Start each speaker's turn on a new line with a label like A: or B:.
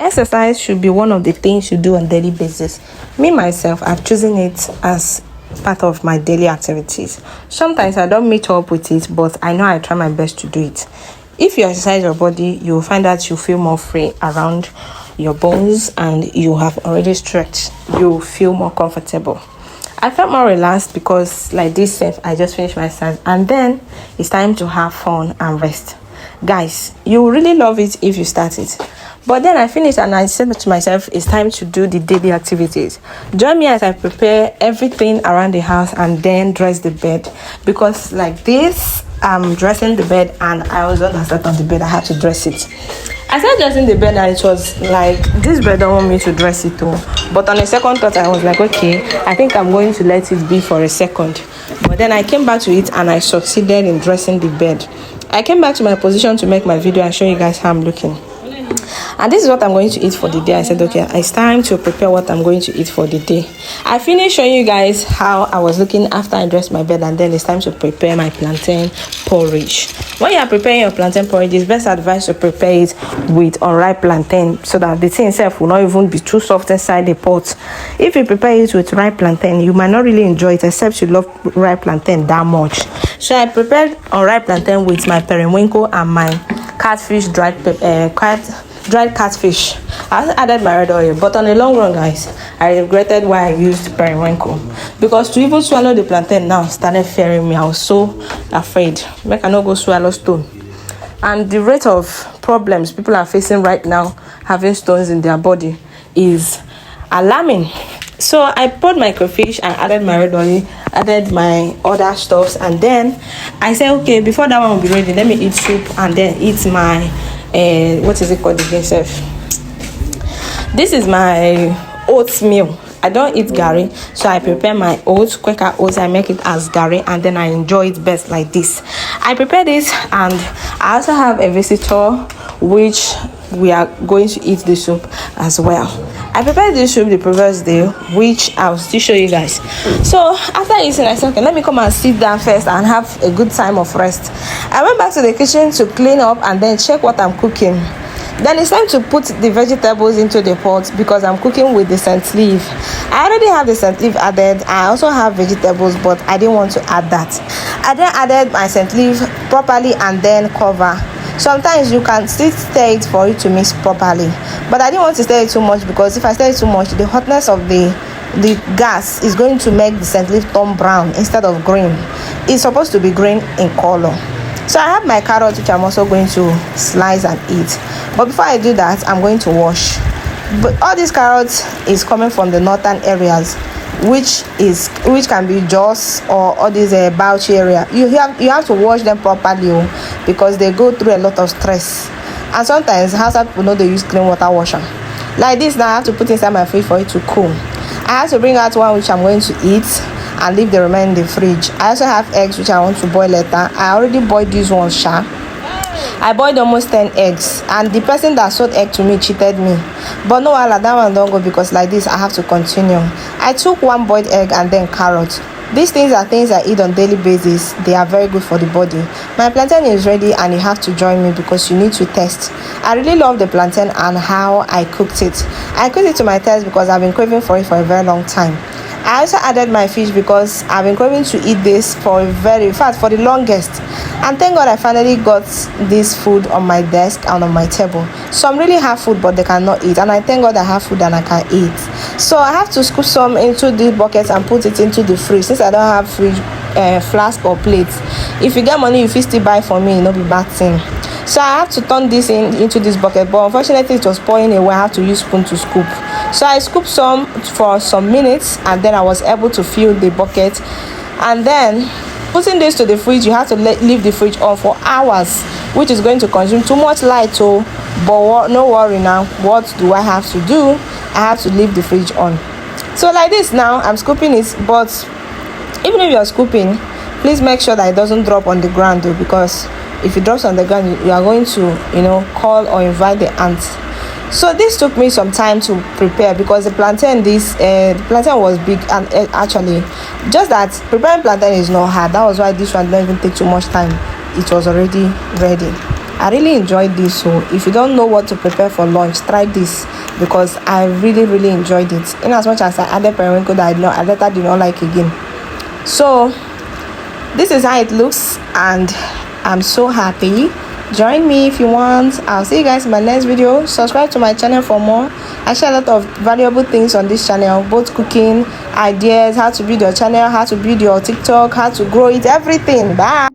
A: Exercise should be one of the things you do on daily basis. Me myself, I've chosen it as part of my daily activities. Sometimes I don't meet up with it, but I know I try my best to do it. If you exercise your body, you will find that you feel more free around your bones and you have already stretched. You feel more comfortable. I felt more relaxed because like this I just finished my exercise and then it's time to have fun and rest. Guys, you will really love it if you start it. But then I finished and I said to myself, it's time to do the daily activities. Join me as I prepare everything around the house and then dress the bed. Because like this, I'm dressing the bed and I was on the bed. I had to dress it. I started dressing the bed and it was like, this bed don't want me to dress it too. But on a second thought, I was like, okay, I think I'm going to let it be for a second. But then I came back to it and I succeeded in dressing the bed. I came back to my position to make my video and show you guys how I'm looking. And this is what I'm going to eat for the day. I said, okay, it's time to prepare what I'm going to eat for the day. I finished showing you guys how I was looking after I dressed my bed, and then it's time to prepare my plantain porridge. When you are preparing your plantain porridge, it's best advised to prepare it with unripe plantain so that the thing itself will not even be too soft inside the pot. If you prepare it with ripe plantain, you might not really enjoy it except you love ripe plantain that much. So I prepared unripe plantain with my periwinkle and my catfish dried catfish. I added my red oil, but on the long run, guys, I regretted why I used periwinkle, because to even swallow the plantain now started fearing me. I was so afraid make I not go swallow stone. And the rate of problems people are facing right now having stones in their body is alarming. So I poured my crayfish and added my red oil, added my other stuffs, and then I said, okay, before that one will be ready, let me eat soup and then eat my what is it called again, chef? This is my oatmeal. I don't eat gari, so I prepare my oats, Quaker oats. I make it as gari and then I enjoy it best like this. I prepare this, and I also have a visitor which we are going to eat the soup as well. I prepared this soup the previous day, which I'll still show you guys. So after eating, I said, okay, let me come and sit down first and have a good time of rest. I went back to the kitchen to clean up and then check what I'm cooking. Then it's time to put the vegetables into the pot because I'm cooking with the scent leaf. I already have the scent leaf added. I also have vegetables, but I didn't want to add that. I then added my scent leaf properly and then cover. Sometimes you can still stir it for it to mix properly, but I didn't want to stir it too much because if I stir it too much, the hotness of the gas is going to make the scent leaf turn brown instead of green. It's supposed to be green in color. So I have my carrots, which I'm also going to slice and eat. But before I do that, I'm going to wash. But all these carrots is coming from the northern areas, which can be Jos or all these Bauchi area. You have to wash them properly because they go through a lot of stress. And sometimes household people know they use clean water washer. Like this now, I have to put inside my fridge for it to cool. I have to bring out one which I'm going to eat and leave the remaining in the fridge. I also have eggs which I want to boil later. I already boiled this one, sha. I boiled almost 10 eggs, and the person that sold egg to me cheated me. But no, that one don't go because like this I have to continue. I took one boiled egg and then carrot. These things are things I eat on daily basis. They are very good for the body. My plantain is ready and you have to join me because you need to taste. I really love the plantain and how I cooked it. I cooked it to my taste because I've been craving for it for a very long time. I also added my fish because I've been craving to eat this for the longest. And thank God I finally got this food on my desk and on my table. So I'm really have food but they cannot eat. And I thank God I have food and I can eat. So I have to scoop some into the bucket and put it into the fridge since I don't have fridge flask or plates. If you get money, you fit still buy for me, no be bad thing. So I have to turn this into this bucket, but unfortunately it was pouring away. I have to use spoon to scoop. So I scooped some for some minutes and then I was able to fill the bucket. And then putting this to the fridge, you have to leave the fridge on for hours, which is going to consume too much light. But no worry now, what do I have to do? I have to leave the fridge on. So like this now, I'm scooping it, but even if you're scooping, please make sure that it doesn't drop on the ground though, because if it drops on the ground, you are going to call or invite the ants. So this took me some time to prepare because the plantain was big, and actually just that preparing plantain is not hard. That was why this one didn't even take too much time. It was already ready. I really enjoyed this. So if you don't know what to prepare for lunch, try this, because I really enjoyed it. In as much as I added periwinkle that I later did not like again. So this is how it looks, and I'm so happy. Join me if you want. I'll see you guys in my next video. Subscribe to my channel for more. I share a lot of valuable things on this channel, both cooking ideas, how to build your channel, how to build your TikTok, how to grow it, everything. Bye.